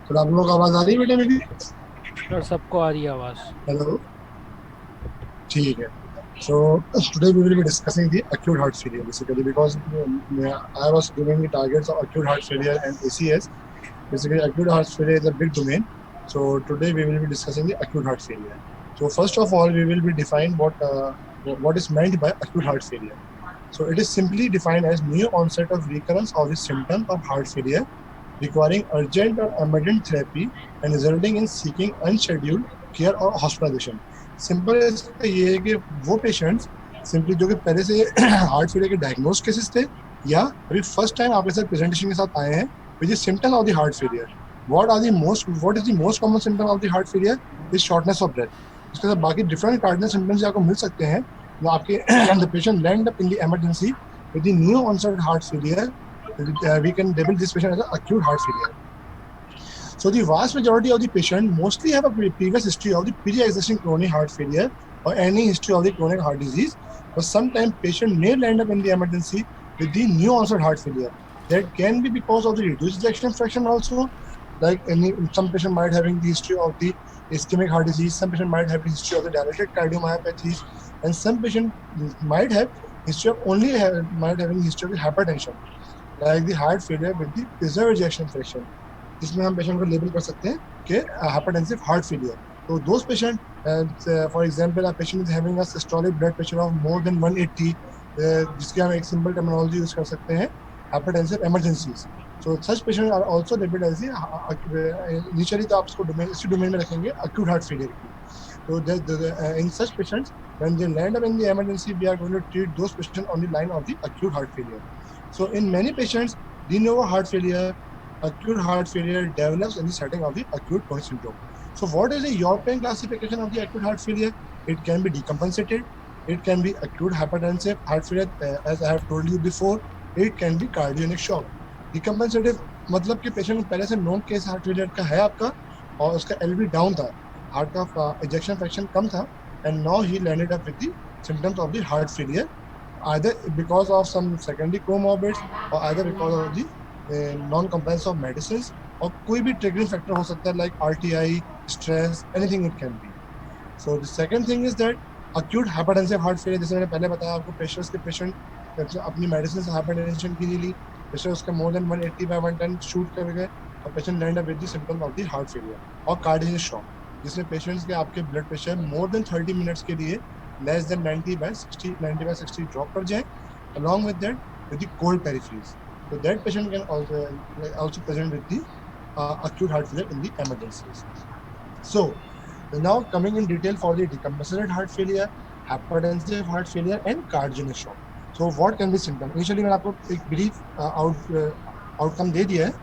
तो आप लोगों को आवाज आ रही है बेटा मेरी? सर सबको आ रही है आवाज़। हेलो। ठीक है। So today we will be discussing the acute heart failure basically because I was giving the targets of acute heart failure and ACS. Basically, acute heart failure is a big domain. So today we will be discussing the acute heart failure. So first of all, we will be define what is meant by acute heart failure. So it is simply defined as new onset of recurrence of the symptoms of heart failure requiring urgent or emergent therapy and resulting in seeking unscheduled care or hospitalization. Simple इसका ये है कि वो patients simply जो कि पहले से heart failure के डायग्नोज केसेस थे या अभी फर्स्ट टाइम आपके साथ प्रेजेंटेशन के साथ आए हैं which is symptom of the heart failure. What is the most common symptom of the heart failure is shortness of breath. उसके साथ बाकी डिफरेंट कार्डिनल सिम्टम्स आपको मिल सकते हैं. वो आपके the patient land up in the emergency with the new onset heart failure. We can label this patient as an acute heart failure. So the vast majority of the patient mostly have a previous history of the pre-existing chronic heart failure or any history of the chronic heart disease, but sometimes patient may land up in the emergency with the new onset heart failure. That can be because of the reduced ejection fraction also. Like some patient might having the history of the ischemic heart disease, some patient might have the history of the dilated cardiomyopathy, and some patient might have history of might having history of the hypertension, like the heart failure with the preserved ejection fraction. इसमें हम patient को label कर सकते हैं कि hypertensive heart failure. तो those patient, for example, a patient is having a systolic blood pressure of more than 180, जिसके हम एक सिंपल टर्मिनोलॉजी यूज कर सकते हैं, hypertensive emergencies. So such patient are also labelled as initially तो आप इसको डोमेन इसी डोमेन में रखेंगे अक्यूट हार्ट फेलियर की. So in such patients, when they land up in the emergency, we are going to treat those patients on the line of the acute heart failure. So in many patients, de novo heart failure, acute heart failure develops in the setting of the acute coronary syndrome. So what is the European classification of the acute heart failure? It can be decompensated. It can be acute hypertensive heart failure, as I have told you before. It can be cardiogenic shock. Decompensative मतलब कि patient को पहले से known case heart failure का है आपका और उसका एलवी डाउन था, हार्ट का ejection fraction कम था, and now he landed up with the symptoms of the heart failure either because of some secondary comorbids or either because of the non-compliance of medicines, और कोई भी triggering factor हो सकता है like RTI, stress, anything it can be. So the second thing is that acute hypertensive heart failure, जैसे मैंने पहले बताया आपको, प्रेशर्स के पेशेंट अपनी मेडिसिन हाइपरटेंशन की ली, प्रेशर उसका मोर देन 180 बाय 110 शूट कर गए और patient land up with the symptoms of the heart failure. और कार्डियक शॉक, जिसमें पेशेंट्स के आपके blood pressure more than 30 minutes के लिए लेस देन 90/60 ड्रॉप कर जाए along with that with the cold peripheries. So that patient can also present with the acute heart failure in the emergencies. So now coming in detail for the decompensated heart failure, hypertensive heart failure, and cardiogenic shock. So what can be symptom? Initially मैंने आपको एक brief outcome दे दिया है.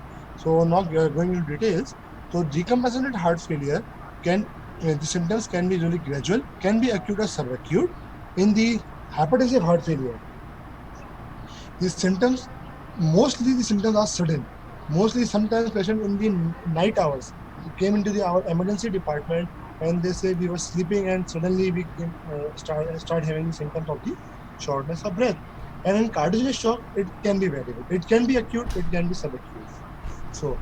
So now going into details. So decompensated heart failure can the symptoms can be really gradual, can be acute or subacute. In the hypertensive heart failure, the symptoms, mostly the symptoms are sudden. Mostly sometimes patient in the night hours came into the our emergency department and they say we were sleeping and suddenly we start having the symptoms of the shortness of breath. And in cardiac shock, it can be variable. It can be acute, it can be subacute. So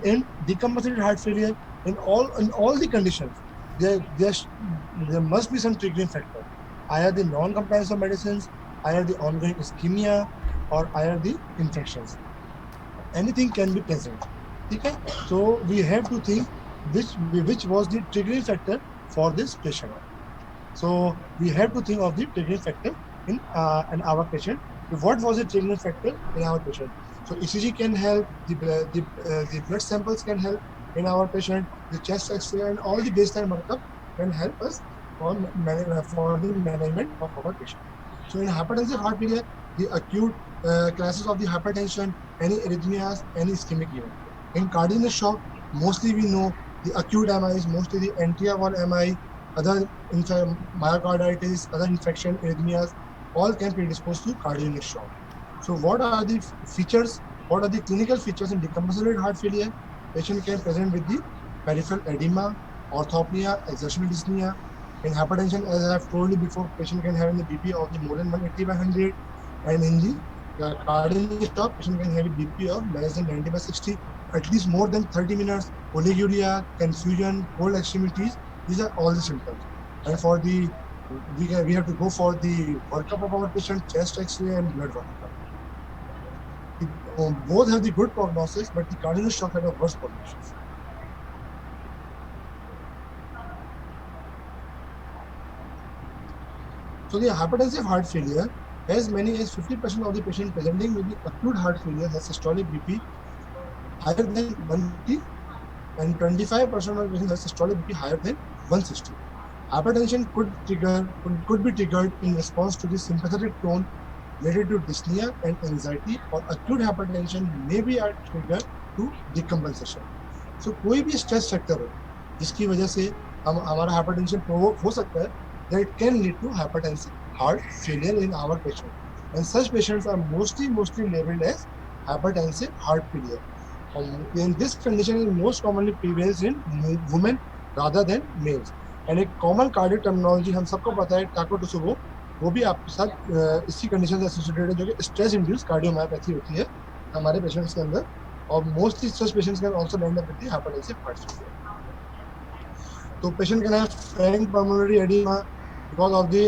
in decompensated heart failure, in all the conditions, there there must be some triggering factor. Either the non-compliance of medicines, either the ongoing ischemia, or either the infections. Anything can be present. Okay? So we have to think which was the triggering factor for this patient. So we have to think of the triggering factor in our patient. What was the triggering factor in our patient? So ECG can help, the blood samples can help in our patient, the chest X-ray and all the baseline markup can help us for the management of our patient. So in hypertensive heart failure, the acute classes of the hypertension, any arrhythmias, any ischemic event. In cardiac shock, mostly we know the acute MI is mostly the anterior wall MI, other myocarditis, other infection, arrhythmias, all can predispose to cardiac shock. So what are the features? What are the clinical features in decompensated heart failure? Patient can present with the peripheral edema, orthopnea, exertional dyspnea. In hypertension, as I have told you before, patient can have the BP of the more than 180/100, and in the cardiac shock, patient can have a BP of less than 90/60, at least more than 30 minutes, oliguria, confusion, cold extremities. These are all the symptoms. And for the we have to go for the workup of our patient, chest X-ray and blood workup. Both have the good prognosis, but the cardiac shock had a worse prognosis. So the hypertensive heart failure, as many as 50% of the patient presenting with the acute heart failure has systolic BP higher than 150, and 25% of patients has systolic BP higher than 160. Hypertension could be triggered in response to the sympathetic tone related to dyspnea and anxiety, or acute hypertension may be a trigger to decompensation. So कोई भी stress factor हो जिसकी वजह से हमारा hypertension provoke हो सकता है, that can lead to hypertensive heart failure in our patient, and such patients are mostly labeled as hypertensive heart failure. And this condition is most commonly prevails in women rather than males. And एक common cardiac terminology हम सबको पता है टाकोटोसोबो, वो भी आपके साथ इसी कंडीशन से एसोसिएटेड है, जो कि स्ट्रेस इंड्यूस कार्डियोमायोपैथी होती है हमारे पेशेंट्स के अंदर, और mostly stress patients can also land up with hypertensive heart failure. तो patient can have frank pulmonary edema because of the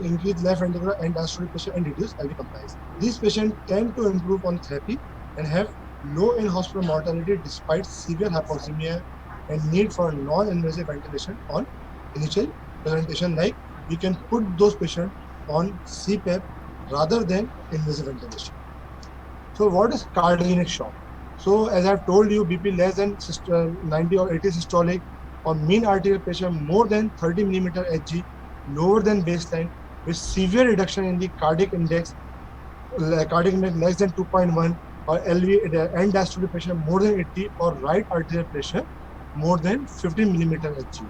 increased left ventricular and diastolic pressure and reduced LV compliance. These patients tend to improve on therapy and have low in-hospital mortality despite severe hypoxemia and need for non-invasive ventilation on initial presentation. Like we can put those patients on CPAP rather than invasive ventilation. So what is cardiogenic shock? So as I've told you, BP less than 90 or 80 systolic, or mean arterial pressure more than 30 millimeter Hg, lower than baseline, with severe reduction in the cardiac index less than 2.1, or LV and diastolic pressure more than 80, or right arterial pressure more than 15 millimeter Hg.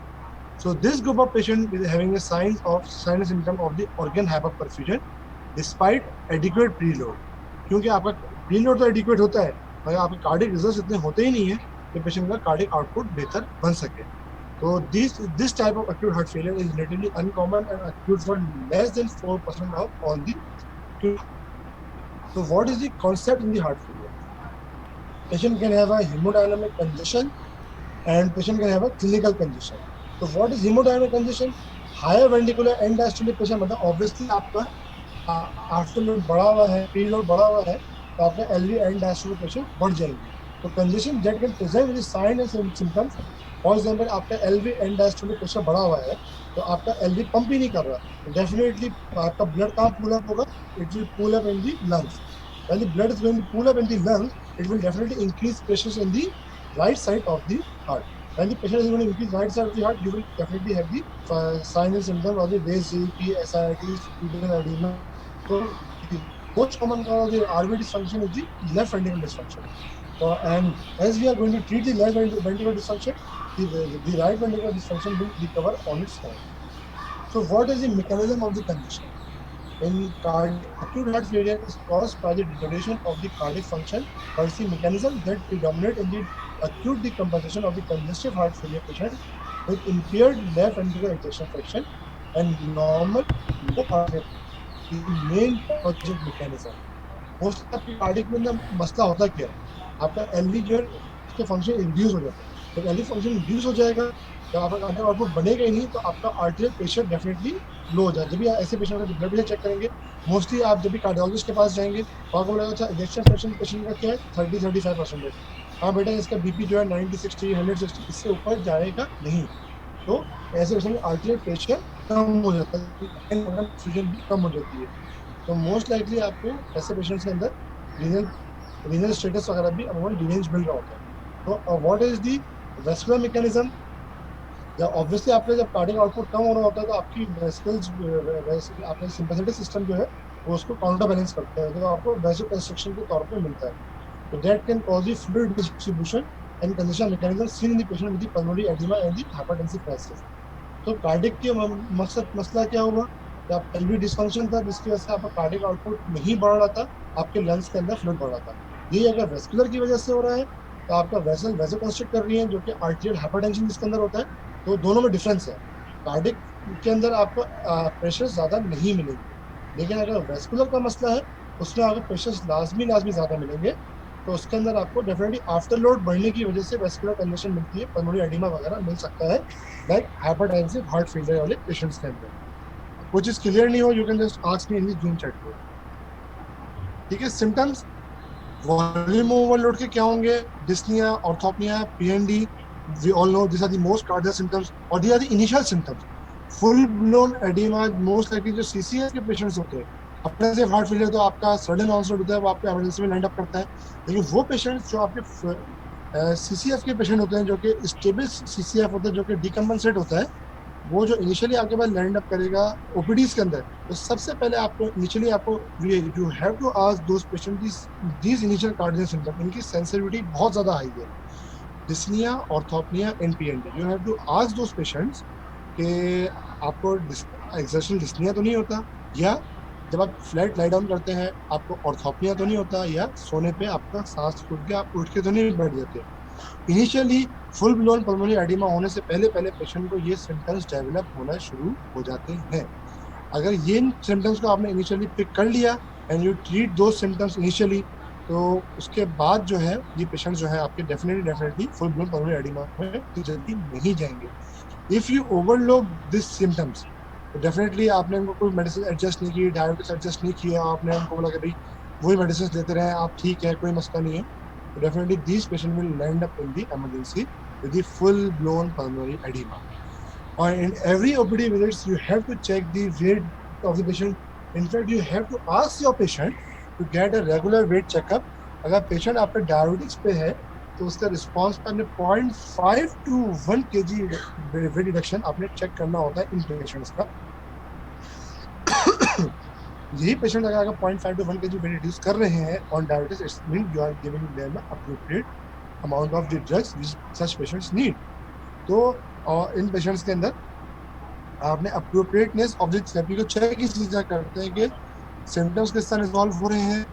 So this group of patients is having a signs and symptom of the organ hyperperfusion despite adequate preload. क्योंकि आपका preload तो adequate होता है, मगर आपके cardiac results इतने होते ही नहीं है कि पेशेंट का cardiac output बेहतर बन सके. So this type of acute heart failure is relatively uncommon and acute for less than 4% of all the acute. So what is the concept in the heart failure? Patient can have a hemodynamic congestion and patient can have a clinical congestion. So what is hemodynamic congestion? Higher ventricular end diastolic pressure, मतलब obviously आपका after load बढ़ा हुआ है, preload बढ़ा हुआ है, तो आपका एलवी एंड डायस्टोलिक प्रेशर बढ़ जाएंगे. तो congestion that can present with sign and symptoms. For example आपका एलवी एंड डायस्टोलिक प्रेशर बढ़ा हुआ है, तो आपका एलवी पंप ही नहीं कर रहा, तो डेफिनेटली आपका ब्लड कहाँ पुल अप होगा? It will pool up in the lungs. When the blood is going to pool up in the lungs, it will definitely increase pressure in the right side of the heart. When the patient is going to increase right side of the heart, you will definitely have the signs and symptoms of the raised GEP, SIIT, pulmonary edema. So the most common cause of the RV dysfunction is the left ventricular dysfunction. So, and as we are going to treat the left ventricular dysfunction, the right ventricular dysfunction will recover on its own. So what is the mechanism of the condition? In acute heart failure is caused by the degradation of the cardiac function. What is the mechanism that predominate in the acute decompensation of the congestive heart failure patient with impaired left ventricular ejection fraction and normal low heart rate is the main pathogenic mechanism. Mostly आपकी cardiac में अंदर मसला होता क्या है? आपका LV जो है उसके फंक्शन इंड्यूस हो जाता है. जब एलवी फंक्शन इंड्यूस हो जाएगा तो आपका कार्डियक आउटपुट बनेगा ही नहीं, तो आपका आर्टेरियल प्रेशर डेफिनेटली लो हो जाएगा. जब भी ऐसे पेशेंट का ब्लड प्रेशर चेक करेंगे, मोस्टली आप जब भी कार्डियोलॉजिस्ट के पास जाएंगे तो आपको बोलेगा अच्छा इजेक्शन फ्रैक्शन पेशेंट का क्या है? 30-35%. हाँ बेटा इसका बीपी जो है 90, 60, 160 इससे ऊपर जाएगा नहीं. तो ऐसे पेशेंट में आर्टेरियल प्रेशर कम हो जाता है, ऑक्सीजन भी कम हो जाती है. तो मोस्ट लाइकली आपको ऐसे पेशेंट्स के अंदर रीनल स्टेटस वगैरह भी अमूमन डिरेंज मिल रहा होता है. तो what is the vascular mechanism? या ऑब्वियसली आपका जब कार्डियक आउटपुट कम हो रहा होता है तो आपकी वेसिकल्स आपका सिंपैथेटिक सिस्टम जो है वो उसको काउंटर बैलेंस करता है, तो आपको वैसोकंस्ट्रिक्शन के तौर पे मिलता है. तो that can cause the fluid distribution and congestion mechanism seen in the patient with the pulmonary oedema and the hypertensive crisis. तो कार्डियक के मसला क्या हुआ? आप एलवी डिस्फंक्शन था जिसकी वजह से आपका कार्डियक आउटपुट नहीं बढ़ रहा था, आपके लंग्स के अंदर फ्लूइड बढ़ रहा था. ये अगर वेस्कुलर की वजह से हो रहा है तो आपका वेसल वैसोकंस्ट्रिक्ट कर रही है, जो कि आर्टेरियल हाइपरटेंशन जिसके अंदर होता है. तो दोनों में डिफरेंस है. कार्डियक के अंदर आपको प्रेशर ज़्यादा नहीं मिलेंगे, लेकिन अगर वेस्कुलर का मसला है उसमें आपको प्रेशर लाजमी ज़्यादा मिलेंगे. तो उसके अंदर आपको डेफिनेटली आफ्टर लोड बढ़ने की वजह से वेस्कुलर कंजेशन मिलती है, पल्मोनरी एडिमा वगैरह मिल सकता है, लाइक हाइपरटेंसिव हार्ट फेलियर वाले पेशेंट्स के अंदर। कुछ चीज क्लियर नहीं हो, you can just ask me in Zoom chat को। ठीक है, सिम्टम्स वॉल्यूम ओवरलोड के क्या होंगे? Dyspnoea, orthopnoea, PND, we all know this are the most cardinal symptoms और they are the initial symptoms. Full blown oedema most likely जो CCS के patients होते हैं, अपने से हार्ट फेलियर तो आपका सडन ऑनसेट होता है, वो आपके इमरजेंसी में लैंड अप करता है, लेकिन वो पेशेंट्स जो आपके सीसीएफ के पेशेंट होते हैं, जो कि स्टेबल सीसीएफ होते हैं, जो कि डिकम्पनसेट होता है, वो जो इनिशियली आपके पास लैंड अप करेगा ओपीडीज के अंदर, तो सबसे पहले आपको इनिशियली आपको you have to ask those patient these initial cardinal symptom, इनकी सेंसिटिविटी बहुत ज्यादा हाई है। Dyspnoea, orthopnoea, and PND, you have to ask those patients कि आपको एक्सर्शनल डिस्निया तो नहीं होता, या जब आप फ्लैट लाई डाउन करते हैं आपको ऑर्थोपनिया तो नहीं होता, या सोने पे आपका सांस फूट के आप उठ के तो नहीं बैठ जाते। Initially full blown pulmonary oedema होने से पहले पहले पेशेंट को ये सिम्टम्स डेवलप होना शुरू हो जाते हैं। अगर ये सिम्टम्स को आपने इनिशियली पिक कर लिया एंड यू ट्रीट दो सिम्टम्स इनिशियली, तो उसके बाद जो है ये पेशेंट जो है आपके definitely full blown pulmonary oedema में जल्दी नहीं जाएंगे। If you overload this symptoms, तो डेफिनेटली आपने उनको कोई मेडिसिन एडजस्ट नहीं की, डायबिटीज एडजस्ट नहीं किया, आपने उनको बोला कि भाई वही मेडिसिन लेते रहे आप, ठीक है कोई मसला नहीं है, तो definitely these patients will land up in the emergency with the full blown pulmonary edema. Or in every OPD visits, you have to check the weight of the patient. In fact, you have to ask your patient to get a regular weight checkup. अगर patient आपका diabetics पे है तो उसका response पे आपने 0.5 to 1 kg weight reduction आपने check करना होता है इन पेशेंट्स का। यही पेशेंट अगर 0.5 to 1 kg वेट रिड्यूस कर रहे हैं on diabetes, it's mean you are giving them appropriate amount of the drugs which such patients need. तो इन पेशेंट्स के अंदर आपने अप्रोप्रिएटनेस ऑफ द थेरेपी को चेक इस चीज करते हैं कि सिम्टम्स किस तरह रिजॉल्व हो रहे हैं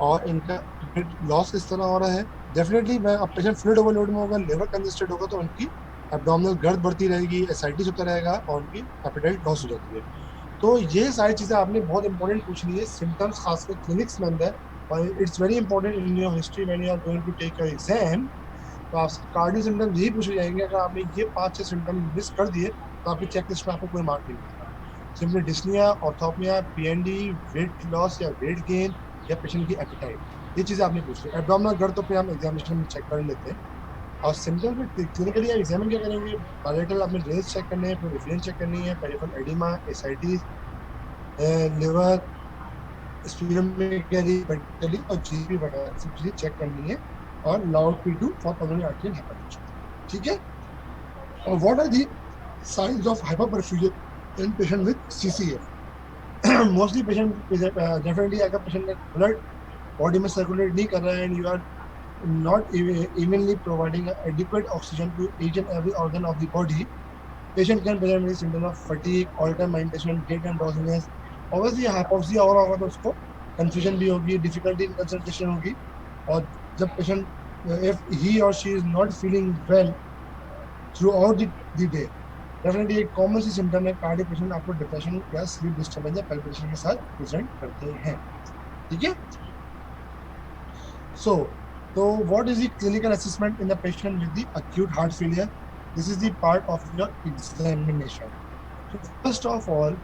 और इनका वेट लॉस किस तरह हो रहा है। डेफिनेटली अब पेशेंट फ्लूइड ओवरलोड में होगा, लिवर कंजेस्टेड होगा, तो उनकी एब्डोमिनल गर्द बढ़ती रहेगी, एसाइटिस होता रहेगा और उनकी एपेटाइट लॉस हो जाती है। तो ये सारी चीज़ें आपने बहुत इंपॉर्टेंट पूछनी है सिम्टम्स, खासकर क्लिनिक्स में अंदर, और it's very important in your history when you are going to take your exam. तो आपसे कार्डियो सिम्टम्स यही पूछे जाएंगे, अगर आपने ये 5-6 सिम्टम मिस कर दिए तो आपकी चेकलिस्ट में आपको कोई मार्क नहीं मिलेगा। Simply dyspnoea, orthopnoea, PND, weight loss या वेट गेन या पेशेंट की एपेटाइट, ये चीज़ें आपने पूछ ली। एब्डोमिनल गर्द तो फिर हम एग्जामिनेशन में चेक कर लेते हैं, और सिम्टम्स में क्लिनिकली एग्जामिन क्या करेंगे, बायलेटरल आपने रेंज चेक करने हैं, पेरिफेरल चेक करनी है, peripheral oedema, ascites, liver, splenomegaly और जीपी वगैरह सब चीजें चेक करनी है, और loud P2 for pulmonary arterial hypertension. ठीक है, और what are the science of hyperperfusion in patient with CCF? Mostly patient definitely अगर पेशेंट का ब्लड बॉडी में सर्कुलेट नहीं कर रहा है and you are not evenly providing adequate oxygen to each and every organ of the body, patient can present with symptoms of fatigue, altered mentation, daytime drowsiness. Obviously hypoxia हो रहा होगा तो उसको confusion भी होगी, difficulty in concentration होगी, और जब patient if he or she is not feeling well throughout the day, definitely एक common सी symptom है cardiac patient आपको depression या sleep disturbance या palpitation के साथ present करते हैं। ठीक है, so what is the clinical assessment in the patient with the acute heart failure? This is the part of your examination. So first of all,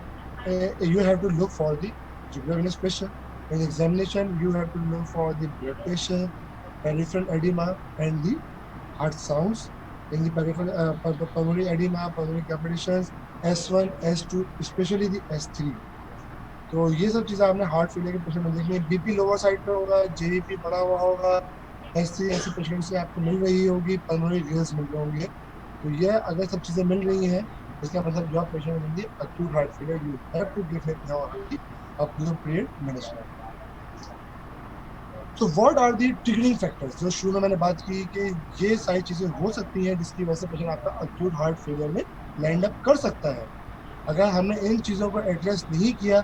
you have to look for the jugular venous pressure. In examination, you have to look for the blood pressure, peripheral edema, and the heart sounds. In the peripheral pulmonary edema, pulmonary capitations, S1, S2, especially the S3. तो ये सब चीज़ें आपने heart failure के patient में देखनी है। BP lower side पे होगा, जेबीपी बढ़ा हुआ होगा, ऐसी पेशेंट से आपको मिल रही होगी, पल्मोनरी रीजन्स मिल रहे होंगे। तो ये अगर सब चीज़ें मिल रही हैं, इसका मतलब जो patient with acute heart failure, you have to give him now appropriate medicine. तो what are the triggering factors? जो शुरू में मैंने बात की कि ये सारी चीज़ें हो सकती हैं जिसकी वजह से पेशेंट आपका एक्यूट हार्ट फेलियर में लैंड अप कर सकता है। अगर हमने इन चीज़ों को एड्रेस नहीं किया,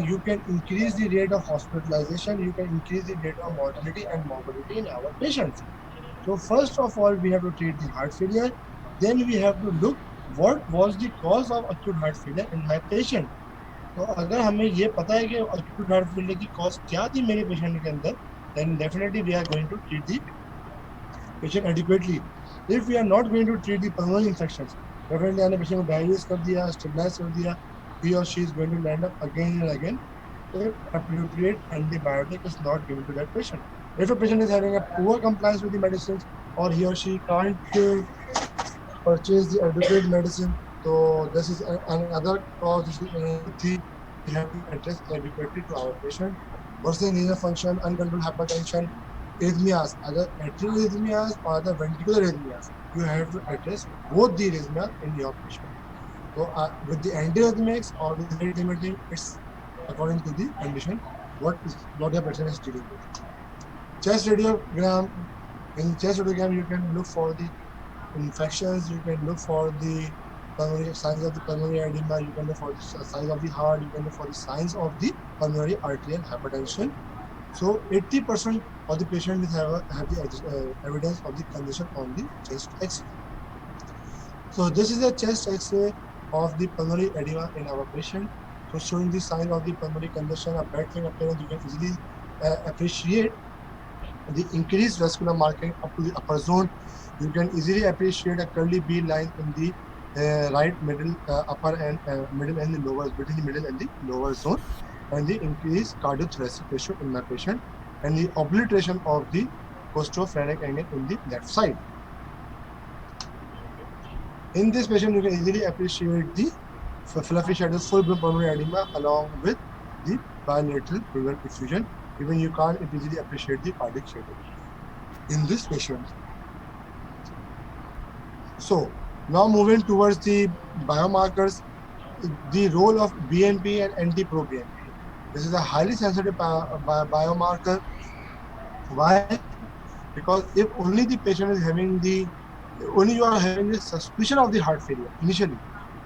you can increase the rate of hospitalization, you can increase the rate of mortality and morbidity in our patients. So first of all, we have to treat the heart failure. Then we have to look what was the cause of acute heart failure in my patient. तो अगर हमें ये पता है कि acute heart failure की cause क्या थी मेरे patient के अंदर, then definitely we are going to treat the patient adequately. If we are not going to treat the pulmonary infections, definitely हमने patient को dialysis कर दिया, stabilize कर दिया, he or she is going to land up again and again if appropriate antibiotic is not given to that patient. If a patient is having a poor compliance with the medicines or he or she can't purchase the adequate medicine, so this is another cause, this is another thing we have to address adequately to our patient. Worsening renal function, uncontrolled hypertension, arrhythmias, either atrial arrhythmias or other ventricular arrhythmias. You have to address both the arrhythmias in your patient. So with the antiarrhythmics or with rate limiting, it's according to the condition what your patient is dealing with. Chest radiogram. In chest radiogram, you can look for the infections. You can look for the pulmonary signs of the pulmonary edema. You can look for the signs of the heart. You can look for the signs of the pulmonary arterial hypertension. So 80% of the patient will have the evidence of the condition on the chest X-ray. So this is a chest X-ray of the pulmonary edema in our patient. So showing the sign of the pulmonary congestion, a battling appearance, you can easily appreciate the increased vascular marking up to the upper zone. You can easily appreciate a curly B line in the right middle, upper and middle and the lower, between the middle and the lower zone, and the increased cardiothoracic ratio in my patient, and the obliteration of the costophrenic angle in the left side. In this patient, you can easily appreciate the fluffy shadows, full blown pulmonary edema along with the bilateral pleural effusion. Even you can't easily appreciate the cardiac shadow in this patient. So now moving towards the biomarkers, the role of BNP and NT-proBNP. This is a highly sensitive biomarker. Why? Because if only the patient is having only you are having the suspicion of the heart failure initially,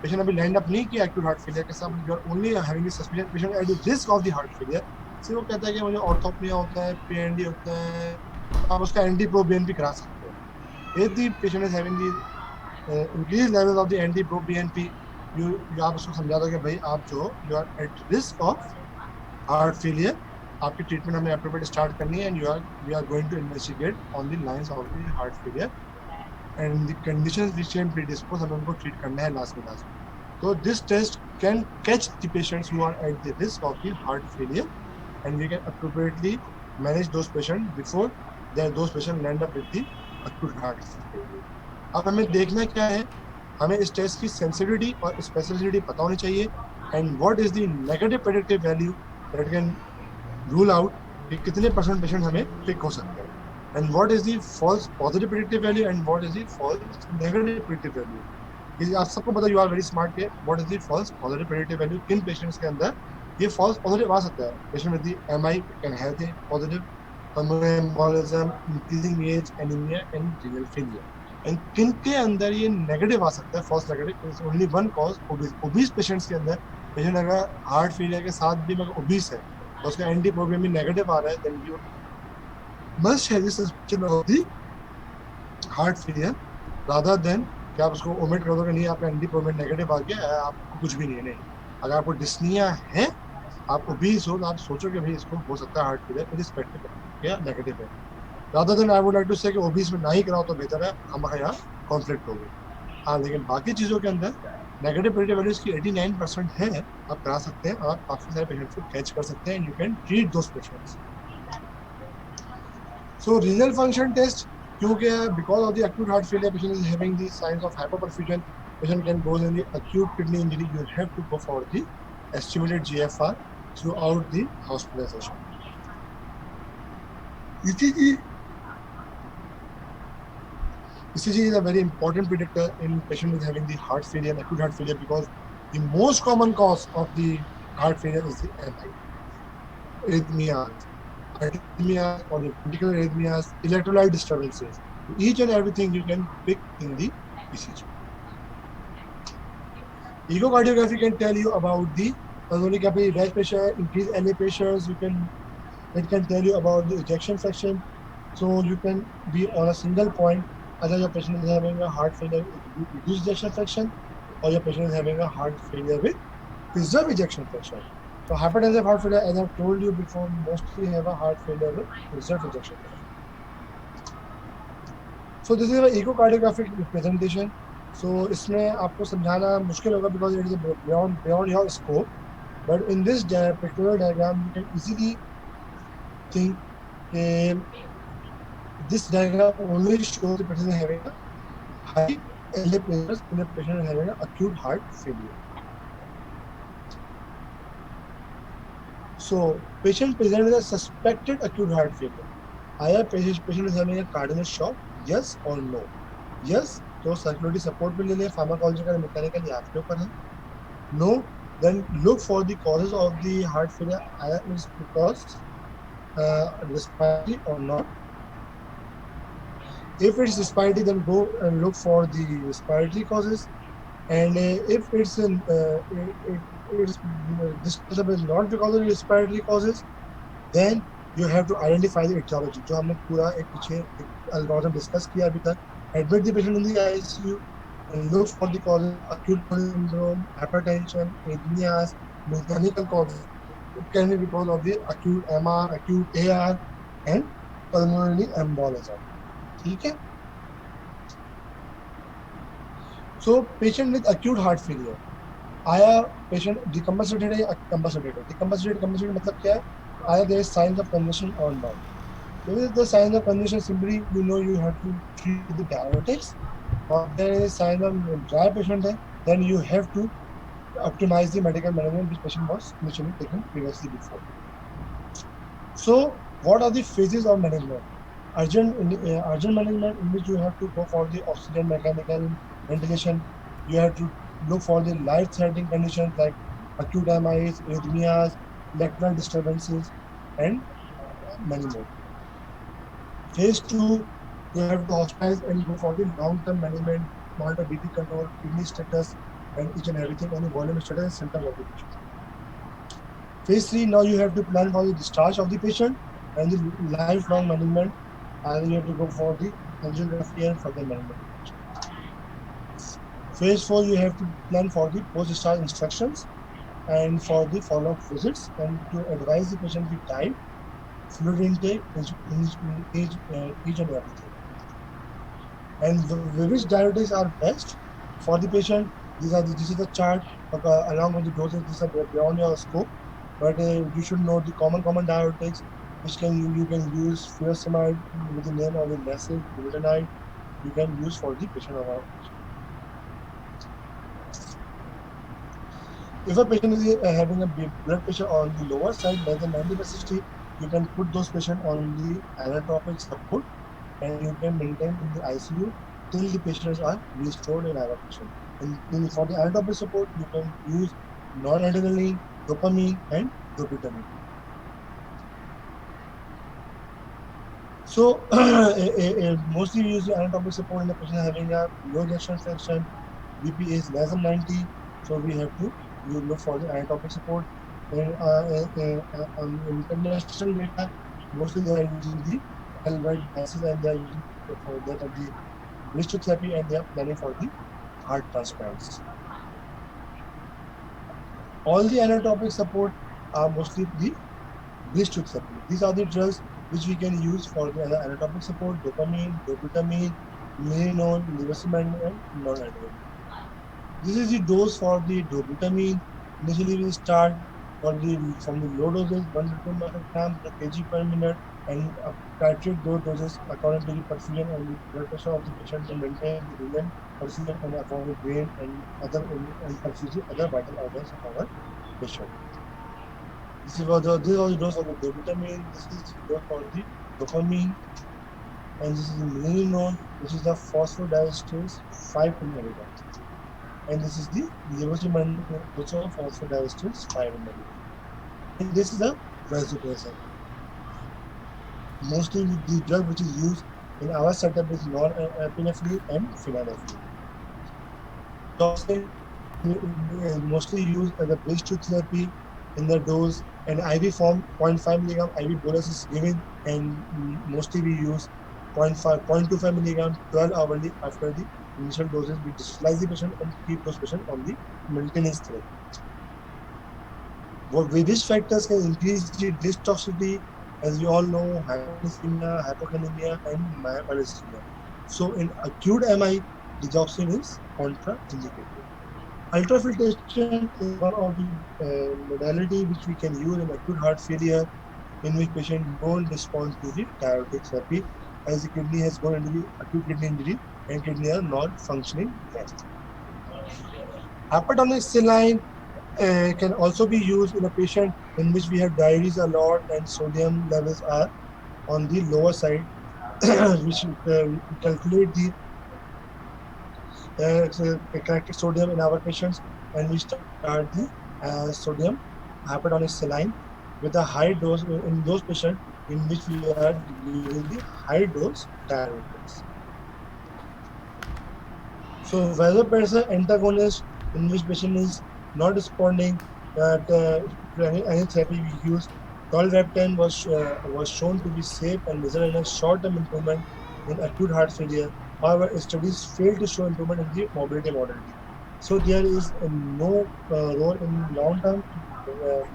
patient अभी land up नहीं किया acute heart failure के साथ, you are only having the suspicion, patient at the risk of the heart failure, से वो कहता है कि मुझे ऑर्थोपनिया होता है, PND होता है, आप उसका NT-proBNP करा सकते हो. If the patient is having the increased levels of the NT-proBNP, आप उसको समझा दो कि भाई आप जो you are at risk of heart failure, आपकी ट्रीटमेंट हमें appropriate स्टार्ट करनी है, and we are going to investigate on the lines of the heart failure and the conditions which can predispose, हमें उनको treat करना है last में. So this test can catch the patients who are at the risk of the heart failure, and we can appropriately manage those patients before those patients land up with the acute heart failure. अब हमें देखना क्या है, हमें इस test की sensitivity और specificity पता होनी चाहिए, and what is the negative predictive value that can rule out कि कितने % पेशेंट हमें पिक हो सकते हैं, and what is the false positive predictive value and what is the false negative predictive value. ये आप सबको पता, you are very smart के what is the false positive predictive value, किन पेशेंट्स के अंदर ये false positive आ सकता है. Patient with the MI can have the positive pulmonary embolism, increasing age, anemia and renal failure. And किन के अंदर ये नेगेटिव आ सकता है, false negative is only one cause, obese patients के अंदर. पेशेंट अगर हार्ट फेलियर के साथ भी अगर obese है, उसका NT-proBNP नेगेटिव आ रहा है, then you must have the suspicion of the heart failure rather than कि आप उसको ओमिट कर दो कि नहीं आपका NT-proBNP नेगेटिव आ गया है, आपको कुछ भी नहीं है. नहीं, अगर आपको डिस्निया है, आप obese हो, तो आप सोचो कि भाई इसको हो सकता है हार्ट फेलियर, इरिस्पेक्टिव या नेगेटिव है. rather than I would like to say कि obese में ना ही कराओ तो बेहतर है, हमारे यहाँ कॉन्फ्लिक्ट हो गई. हाँ, लेकिन बाकी चीज़ों के अंदर नेगेटिव प्रेडिक्टिव वैल्यूज की 89% है, आप करा सकते हैं, आप काफ़ी सारे पेशेंट्स को कैच कर सकते हैं, you can treat those patients. So renal function test क्योंकि because of the acute heart failure patient is having the science of hypoperfusion, patient can go in the acute kidney injury, you have to go for the estimated GFR throughout the hospitalization. ECG is a very important predictor in patient with having the heart failure, acute heart failure, because the most common cause of the heart failure is the MI. Arrhythmias or the ventricular arrhythmias, electrolyte disturbances. Each and everything you can pick in the ECG. Echocardiography can tell you about the pulmonary capillary wedge pressure, increased LA pressures. It can tell you about the ejection fraction. So you can be on a single point. Either your patient is having a heart failure with reduced ejection fraction, or your patient is having a heart failure with preserved ejection fraction. So hypertensive heart failure, as I've told you before, mostly have a heart failure with reserve ejection. So this is an echocardiographic presentation. So इसमें आपको समझाना मुश्किल होगा because it is beyond your scope. But in this particular diagram, you can easily think this diagram only shows the patient having a high LA pressures in a patient having an acute heart failure. So patient present with a suspected acute heart failure. Either patient is having a cardiac shock, yes or no. Yes, तो circulatory support भी ले ले, pharmacological and mechanical ये आपके ऊपर है. No, then look for the causes of the heart failure. Either it's because respiratory or not. If it's respiratory, then go and look for the respiratory causes. And if it's disturbance not because of respiratory causes, then you have to identify the etiology. जो हमने पूरा एक पीछे algorithm discuss किया अभी तक. Admit the patient in the ICU and look for the causes: acute coronary syndrome, hypertension, arrhythmias, mechanical causes. It can be because of the acute MR, acute AR, and pulmonary embolism. ठीक है? So patient with acute heart failure. आया patient decompensated है या compensated है? Decompensated मतलब क्या है? Either there is signs of congestion or not. If the signs of congestion, simply you have to treat the diuretics. Or there is signs of dry patient, then you have to optimize the medical management which patient was initially taken previously before. So, what are the phases of management? Urgent management, in which you have to go for the oxygen, mechanical ventilation. You have to look for the life-threatening conditions like acute MIs, arrhythmias, electrical disturbances, and many more. Phase 2, you have to hospitalize and go for the long-term management, monitor BP control, kidney status, and each and everything, and the volume status and symptoms of the patient. Phase 3, now you have to plan for the discharge of the patient and the lifelong management, and you have to go for the angiography and further management. Phase 4, you have to plan for the post-discharge instructions and for the follow-up visits, and to advise the patient the diet, fluid intake, each and everything. And which diuretics are best for the patient? This is the chart along with the doses. These are beyond your scope, but you should know the common diuretics, which you can use furosemide with the name of the massive budesonide. You can use for the patient of our patient. If a patient is having a blood pressure on the lower side, less than 90/60, you can put those patients on the inotropic support, and you can maintain in the ICU till the patients are restored in adaptation. And for the inotropic support, you can use noradrenaline, dopamine, and dobutamine. So mostly we use the inotropic support in the patient having a low ejection fraction, BP is less than 90. So we have to look for the inotropic support. And international data, mostly they are using the L-wide gases, and they are using for that of the bridge to therapy, and they are planning for the heart transplants. All the inotropic support are mostly the bridge to therapy. These are the drugs which we can use for the inotropic support: dopamine, dobutamine, milrinone, levosimendan, and noradrenaline. This is the dose for the dobutamine. Initially, we start from the low doses, 1 to 2 micrograms per kg per minute, and titrate those doses according to the perfusion and the blood pressure of the patient to maintain the renal perfusion and avoid the brain and perfuse the other vital organs of our patient. This is the dose of the dobutamine. This is the dose for the dopamine, and this is the milrinone, which is the phosphodiesterase 5 mg. And this is the levosimendan, also phosphodiesterase 5 mg. And this is the vasopressin. Mostly the drug which is used in our setup is norepinephrine and phenylephrine. Toxin is mostly used as a bridge to therapy in the dose, and IV form 0.5 mg IV bolus is given, and mostly we use 0.25 mg 12 hourly after the initial doses. We stabilize the patient and keep those patients on the maintenance therapy. Which factors can increase the disk toxicity? As we all know, hypoglycemia, hypokalemia, and myelinaemia. So in acute MI, digoxin is contraindicated. Ultrafiltration is one of the modality which we can use in acute heart failure, in which patient don't respond to the diuretic therapy as the kidney has gone into the acute kidney injury and kidney are not functioning best. Hypertonic saline can also be used in a patient in which we have diaries a lot and sodium levels are on the lower side, which we calculate the corrected sodium in our patients, and we start the sodium hypertonic saline with a high dose in those patients in which we are giving the high dose diuretics. So vasopressor antagonist in which patient is not responding to any therapy we use. Tolvaptan was shown to be safe and result in a short-term improvement in acute heart failure. However, studies failed to show improvement in the morbidity mortality. So there is no role in long-term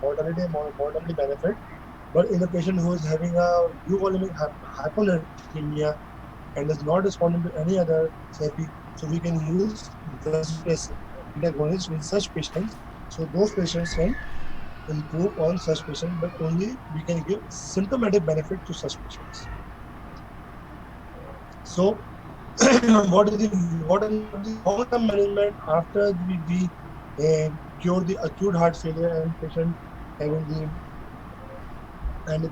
mortality benefit. But in a patient who is having a euvolemic hyponatremia and is not responding to any other therapy, so we can use vasopressor antagonist in such patients. So those patients can improve on such patients, but only we can give symptomatic benefit to such patients. So what is the long-term management after we cure the acute heart failure and patient having the and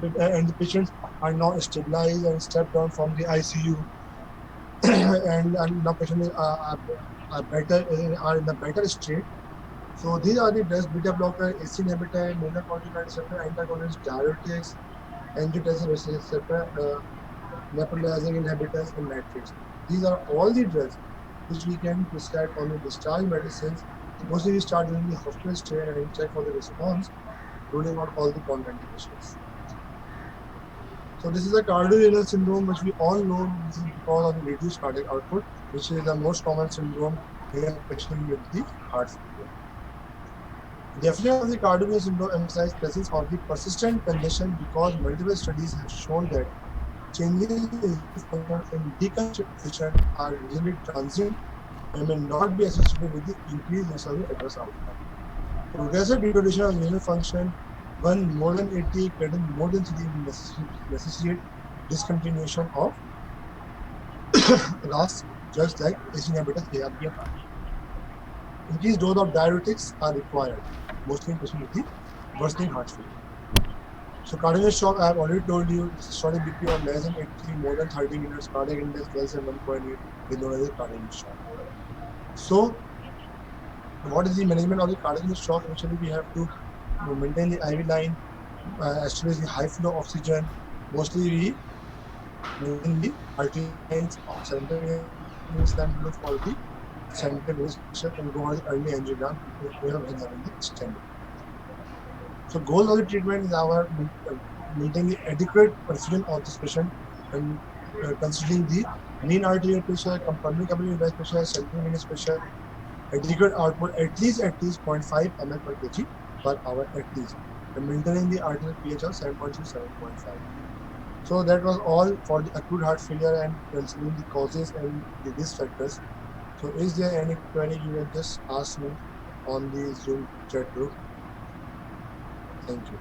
the patients are now stabilized and stepped down from the ICU and now patients are better are in a better state. So these are the drugs: beta blocker, ACE inhibitor, mineralocorticoid receptor antagonist, diuretics, angiotensin receptor, neprilysin inhibitors, and nitrates. These are all the drugs which we can prescribe on the discharge medicines. Mostly we start during the hospital stay and check for the response, ruling out all the contraindications. So this is a cardiorenal syndrome, which we all know this is because of the reduced cardiac output, which is the most common syndrome in a patient with the heart failure. Definition of the cardiorenal syndrome emphasizes presence of the persistent congestion because multiple studies have shown that changes in ejection function in decongested patients are usually transient and may not be associated with the increased risk of the adverse outcome. Progressive deterioration of renal function, when more than 80, creating more than 3 necessitate discontinuation of RAS drugs like ACE inhibitors, ARB, and RB. Increased dose of diuretics are required, mostly in patients with the worsening heart failure. So cardiac shock, I have already told you, systolic BP of less than 80, more than 30 minutes, cardiac index less than 1.8 is known as a cardiac shock. So what is the management of the cardiac shock? Initially, we have to maintain the IV line, establish the high flow oxygen. Mostly we maintain the artery lines of central venous line look for the central venous pressure and go on the early angiogram where we having the extended. So goal of the treatment is our maintain the adequate perfusion of this patient and considering the mean arterial pressure, pulmonary device pressure, central venous pressure, adequate output at least 0.5 ml per kg per hour at least, and maintaining the arterial pH of 7.3 to 7.5. So that was all for the acute heart failure and considering the causes and the risk factors. So is there any query you can just ask me on the Zoom chat group? Thank you.